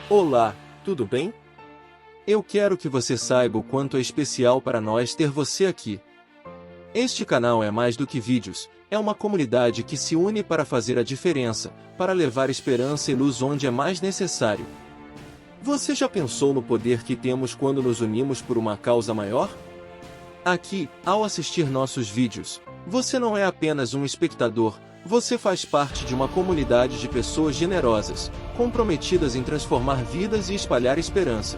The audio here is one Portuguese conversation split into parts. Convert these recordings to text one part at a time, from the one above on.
Olá, tudo bem? Eu quero que você saiba o quanto é especial para nós ter você aqui. Este canal é mais do que vídeos, é uma comunidade que se une para fazer a diferença, para levar esperança e luz onde é mais necessário. Você já pensou no poder que temos quando nos unimos por uma causa maior? Aqui, ao assistir nossos vídeos, você não é apenas um espectador, você faz parte de uma comunidade de pessoas generosas, comprometidas em transformar vidas e espalhar esperança.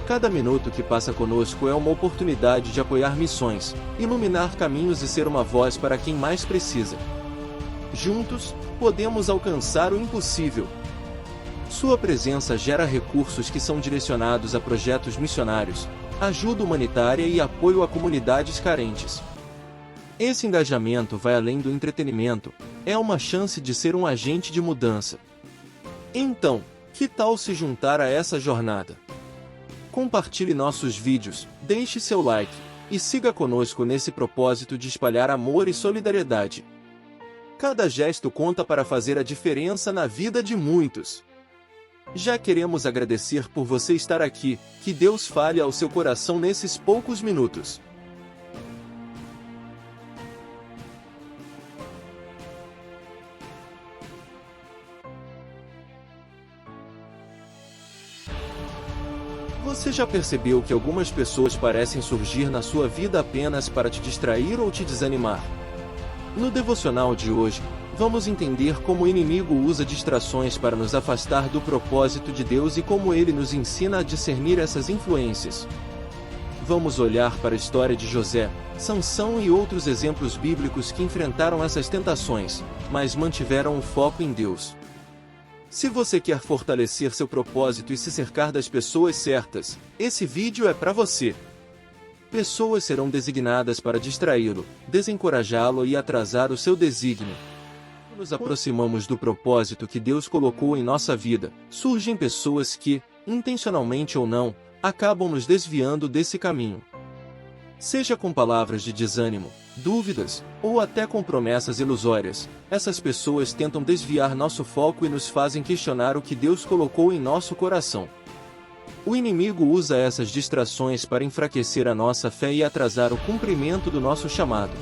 Cada minuto que passa conosco é uma oportunidade de apoiar missões, iluminar caminhos e ser uma voz para quem mais precisa. Juntos, podemos alcançar o impossível. Sua presença gera recursos que são direcionados a projetos missionários, ajuda humanitária e apoio a comunidades carentes. Esse engajamento vai além do entretenimento, é uma chance de ser um agente de mudança. Então, que tal se juntar a essa jornada? Compartilhe nossos vídeos, deixe seu like, e siga conosco nesse propósito de espalhar amor e solidariedade. Cada gesto conta para fazer a diferença na vida de muitos. Já queremos agradecer por você estar aqui, que Deus fale ao seu coração nesses poucos minutos. Você já percebeu que algumas pessoas parecem surgir na sua vida apenas para te distrair ou te desanimar? No devocional de hoje, vamos entender como o inimigo usa distrações para nos afastar do propósito de Deus e como ele nos ensina a discernir essas influências. Vamos olhar para a história de José, Sansão e outros exemplos bíblicos que enfrentaram essas tentações, mas mantiveram o foco em Deus. Se você quer fortalecer seu propósito e se cercar das pessoas certas, esse vídeo é para você. Pessoas serão designadas para distraí-lo, desencorajá-lo e atrasar o seu desígnio. Quando nos aproximamos do propósito que Deus colocou em nossa vida, surgem pessoas que, intencionalmente ou não, acabam nos desviando desse caminho. Seja com palavras de desânimo, dúvidas, ou até com promessas ilusórias, essas pessoas tentam desviar nosso foco e nos fazem questionar o que Deus colocou em nosso coração. O inimigo usa essas distrações para enfraquecer a nossa fé e atrasar o cumprimento do nosso chamado.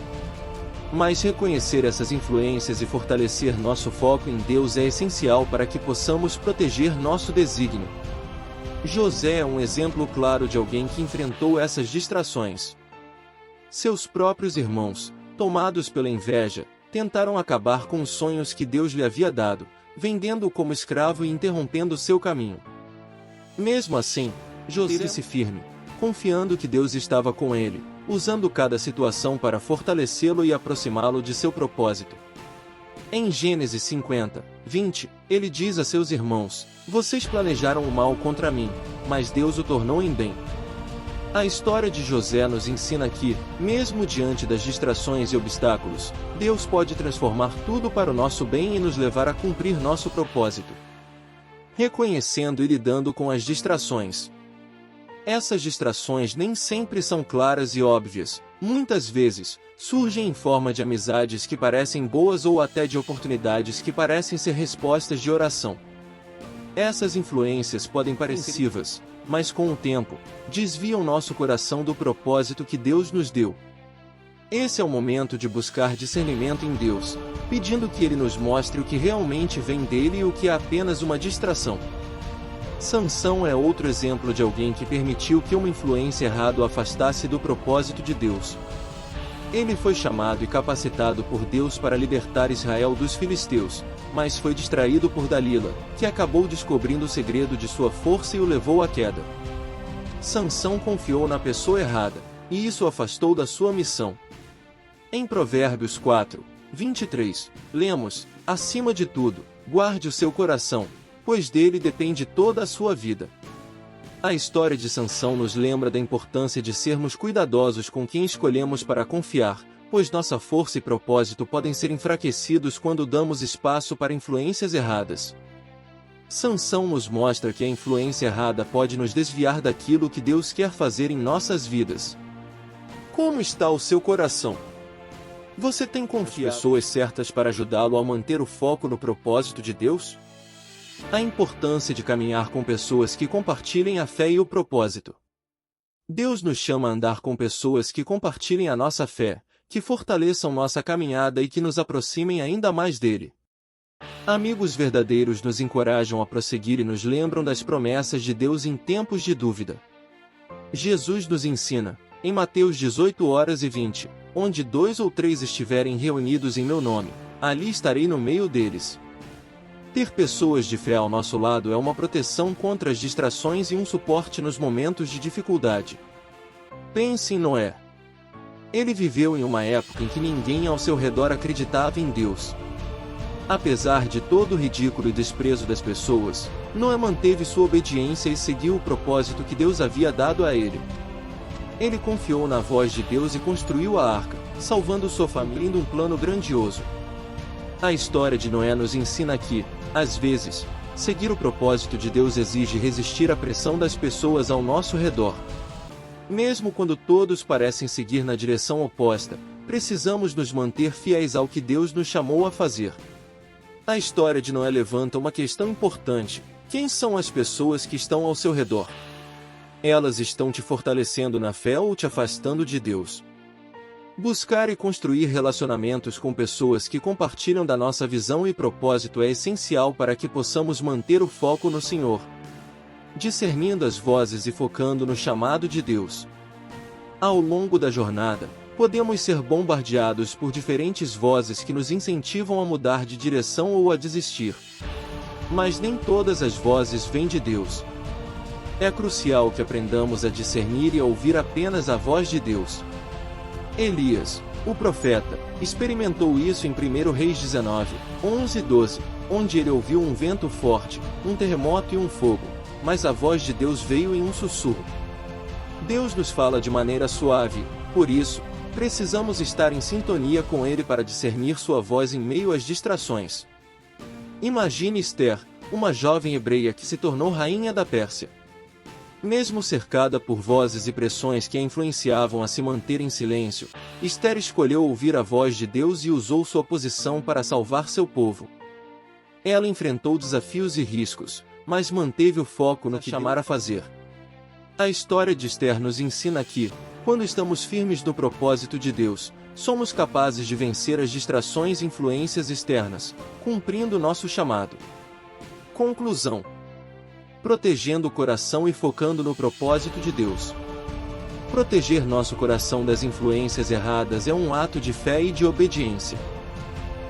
Mas reconhecer essas influências e fortalecer nosso foco em Deus é essencial para que possamos proteger nosso desígnio. José é um exemplo claro de alguém que enfrentou essas distrações. Seus próprios irmãos, tomados pela inveja, tentaram acabar com os sonhos que Deus lhe havia dado, vendendo-o como escravo e interrompendo seu caminho. Mesmo assim, José se firme, confiando que Deus estava com ele, usando cada situação para fortalecê-lo e aproximá-lo de seu propósito. Em Gênesis 50, 20, ele diz a seus irmãos: "Vocês planejaram o mal contra mim, mas Deus o tornou em bem." A história de José nos ensina que, mesmo diante das distrações e obstáculos, Deus pode transformar tudo para o nosso bem e nos levar a cumprir nosso propósito. Reconhecendo e lidando com as distrações. Essas distrações nem sempre são claras e óbvias, muitas vezes, surgem em forma de amizades que parecem boas ou até de oportunidades que parecem ser respostas de oração. Essas influências podem parecer passivas, mas com o tempo, desviam nosso coração do propósito que Deus nos deu. Esse é o momento de buscar discernimento em Deus, pedindo que Ele nos mostre o que realmente vem dele e o que é apenas uma distração. Sansão é outro exemplo de alguém que permitiu que uma influência errada o afastasse do propósito de Deus. Ele foi chamado e capacitado por Deus para libertar Israel dos filisteus, mas foi distraído por Dalila, que acabou descobrindo o segredo de sua força e o levou à queda. Sansão confiou na pessoa errada, e isso o afastou da sua missão. Em Provérbios 4, 23, lemos: "Acima de tudo, guarde o seu coração, pois dele depende toda a sua vida." A história de Sansão nos lembra da importância de sermos cuidadosos com quem escolhemos para confiar, pois nossa força e propósito podem ser enfraquecidos quando damos espaço para influências erradas. Sansão nos mostra que a influência errada pode nos desviar daquilo que Deus quer fazer em nossas vidas. Como está o seu coração? Você tem confiado nas pessoas certas para ajudá-lo a manter o foco no propósito de Deus? A importância de caminhar com pessoas que compartilhem a fé e o propósito. Deus nos chama a andar com pessoas que compartilhem a nossa fé, que fortaleçam nossa caminhada e que nos aproximem ainda mais dele. Amigos verdadeiros nos encorajam a prosseguir e nos lembram das promessas de Deus em tempos de dúvida. Jesus nos ensina, em Mateus 18:20, onde 2 ou 3 estiverem reunidos em meu nome, ali estarei no meio deles. Ter pessoas de fé ao nosso lado é uma proteção contra as distrações e um suporte nos momentos de dificuldade. Pense em Noé. Ele viveu em uma época em que ninguém ao seu redor acreditava em Deus. Apesar de todo o ridículo e desprezo das pessoas, Noé manteve sua obediência e seguiu o propósito que Deus havia dado a ele. Ele confiou na voz de Deus e construiu a arca, salvando sua família em um plano grandioso. A história de Noé nos ensina que, às vezes, seguir o propósito de Deus exige resistir à pressão das pessoas ao nosso redor. Mesmo quando todos parecem seguir na direção oposta, precisamos nos manter fiéis ao que Deus nos chamou a fazer. A história de Noé levanta uma questão importante: quem são as pessoas que estão ao seu redor? Elas estão te fortalecendo na fé ou te afastando de Deus? Buscar e construir relacionamentos com pessoas que compartilham da nossa visão e propósito é essencial para que possamos manter o foco no Senhor, discernindo as vozes e focando no chamado de Deus. Ao longo da jornada, podemos ser bombardeados por diferentes vozes que nos incentivam a mudar de direção ou a desistir. Mas nem todas as vozes vêm de Deus. É crucial que aprendamos a discernir e a ouvir apenas a voz de Deus. Elias, o profeta, experimentou isso em 1 Reis 19:11-12, onde ele ouviu um vento forte, um terremoto e um fogo, mas a voz de Deus veio em um sussurro. Deus nos fala de maneira suave, por isso, precisamos estar em sintonia com ele para discernir sua voz em meio às distrações. Imagine Esther, uma jovem hebreia que se tornou rainha da Pérsia. Mesmo cercada por vozes e pressões que a influenciavam a se manter em silêncio, Esther escolheu ouvir a voz de Deus e usou sua posição para salvar seu povo. Ela enfrentou desafios e riscos, mas manteve o foco no que chamara a fazer. A história de Esther nos ensina que, quando estamos firmes no propósito de Deus, somos capazes de vencer as distrações e influências externas, cumprindo nosso chamado. Conclusão: protegendo o coração e focando no propósito de Deus. Proteger nosso coração das influências erradas é um ato de fé e de obediência.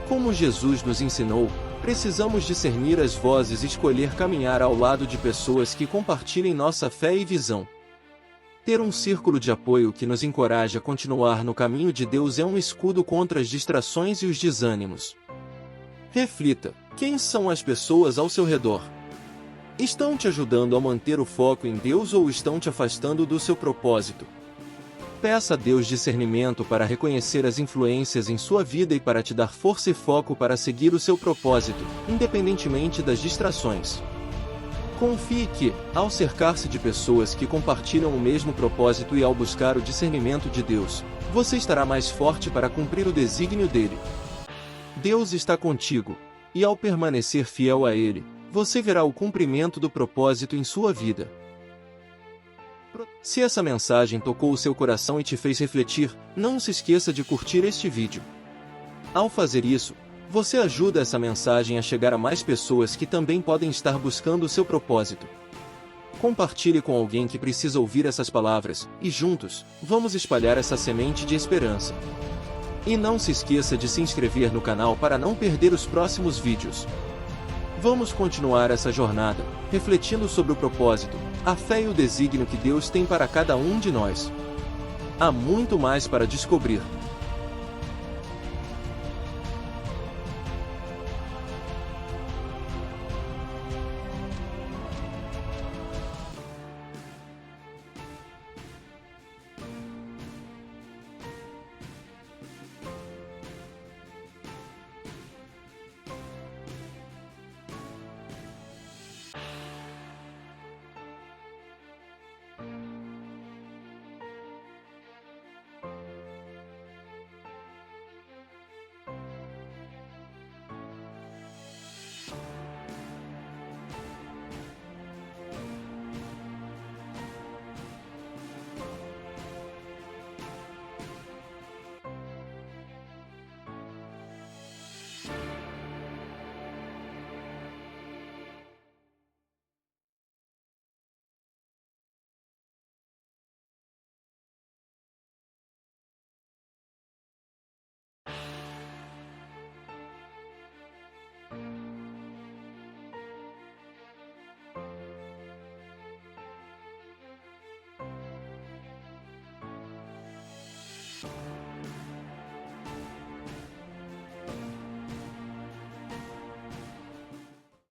Como Jesus nos ensinou, precisamos discernir as vozes e escolher caminhar ao lado de pessoas que compartilhem nossa fé e visão. Ter um círculo de apoio que nos encoraja a continuar no caminho de Deus é um escudo contra as distrações e os desânimos. Reflita: quem são as pessoas ao seu redor? Estão te ajudando a manter o foco em Deus ou estão te afastando do seu propósito? Peça a Deus discernimento para reconhecer as influências em sua vida e para te dar força e foco para seguir o seu propósito, independentemente das distrações. Confie que, ao cercar-se de pessoas que compartilham o mesmo propósito e ao buscar o discernimento de Deus, você estará mais forte para cumprir o desígnio dele. Deus está contigo, e ao permanecer fiel a Ele, você verá o cumprimento do propósito em sua vida. Se essa mensagem tocou o seu coração e te fez refletir, não se esqueça de curtir este vídeo. Ao fazer isso, você ajuda essa mensagem a chegar a mais pessoas que também podem estar buscando o seu propósito. Compartilhe com alguém que precisa ouvir essas palavras, e juntos, vamos espalhar essa semente de esperança. E não se esqueça de se inscrever no canal para não perder os próximos vídeos. Vamos continuar essa jornada, refletindo sobre o propósito, a fé e o desígnio que Deus tem para cada um de nós. Há muito mais para descobrir.